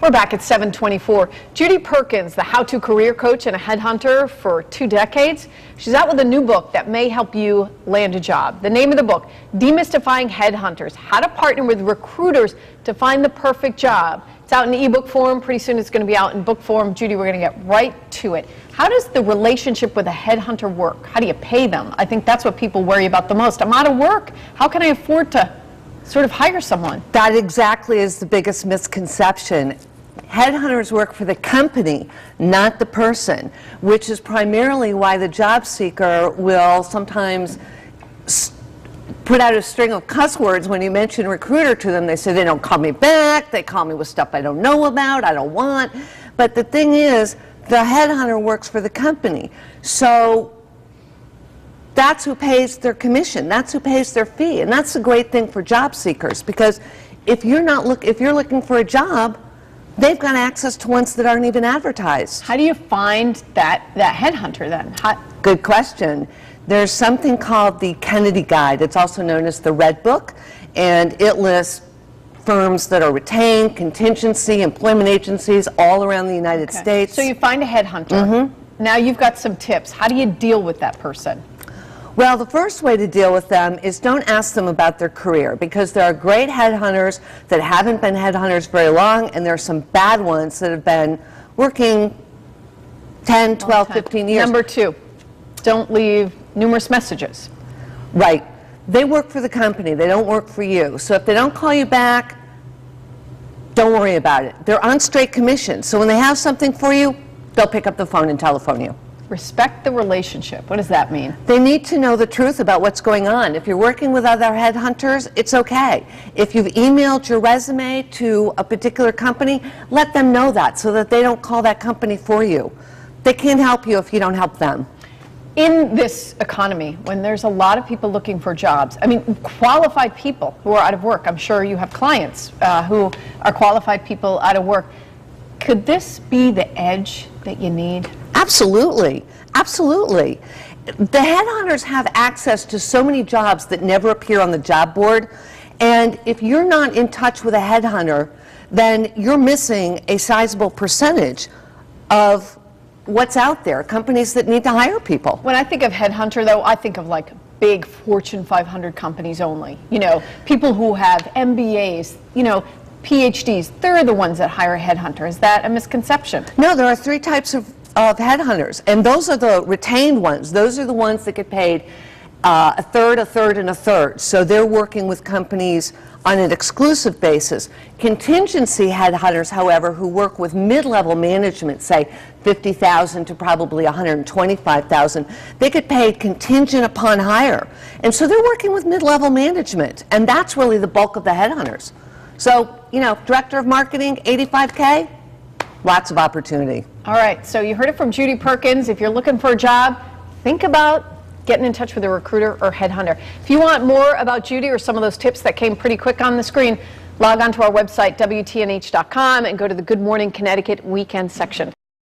We're back at 7:24. Judi Perkins, the how-to career coach and a headhunter for 2 decades. She's out with a new book that may help you land a job. The name of the book, Demystifying Headhunters, how to partner with recruiters to find the perfect job. It's out in ebook form. Pretty soon it's going to be out in book form. Judi, we're going to get right to it. How does the relationship with a headhunter work? How do you pay them? I think that's what people worry about the most. I'm out of work. How can I afford to sort of hire someone? That exactly is the biggest misconception. Headhunters work for the company, not the person, which is primarily why the job seeker will sometimes put out a string of cuss words when you mention recruiter to them. They say they don't call me back, they call me with stuff I don't know about, I don't want. But the thing is, the headhunter works for the company. So that's who pays their commission, that's who pays their fee. And that's a great thing for job seekers, because if you're looking for a job, they've got access to ones that aren't even advertised. How do you find that headhunter then? Good question. There's something called the Kennedy Guide. It's also known as the Red Book, and it lists firms that are retained, contingency, employment agencies all around the United States. So you find a headhunter. Now you've got some tips. How do you deal with that person? Well, the first way to deal with them is don't ask them about their career, because there are great headhunters that haven't been headhunters very long, and there are some bad ones that have been working 10, 12, 15 years. Number 2, don't leave numerous messages. Right. They work for the company. They don't work for you. So if they don't call you back, don't worry about it. They're on straight commission. So when they have something for you, they'll pick up the phone and telephone you. Respect the relationship. What does that mean? They need to know the truth about what's going on. If you're working with other headhunters, it's okay. If you've emailed your resume to a particular company, let them know that so that they don't call that company for you. They can't help you if you don't help them. In this economy, when there's a lot of people looking for jobs, I mean, qualified people who are out of work, I'm sure you have clients who are qualified people out of work. Could this be the edge that you need? Absolutely. Absolutely. The headhunters have access to so many jobs that never appear on the job board, and if you're not in touch with a headhunter, then you're missing a sizable percentage of what's out there, companies that need to hire people. When I think of headhunter, though, I think of like big Fortune 500 companies only. You know, people who have MBAs, you know, PhDs, they're the ones that hire a headhunter. Is that a misconception? No, there are 3 types of headhunters, and those are the retained ones. Those are the ones that get paid a third, and a third. So they're working with companies on an exclusive basis. Contingency headhunters, however, who work with mid-level management, say 50,000 to probably 125,000, they get paid contingent upon hire. And so they're working with mid-level management, and that's really the bulk of the headhunters. So, you know, director of marketing, 85K, lots of opportunity. All right, so you heard it from Judi Perkins. If you're looking for a job, think about getting in touch with a recruiter or headhunter. If you want more about Judi or some of those tips that came pretty quick on the screen, log on to our website, WTNH.com, and go to the Good Morning Connecticut Weekend section.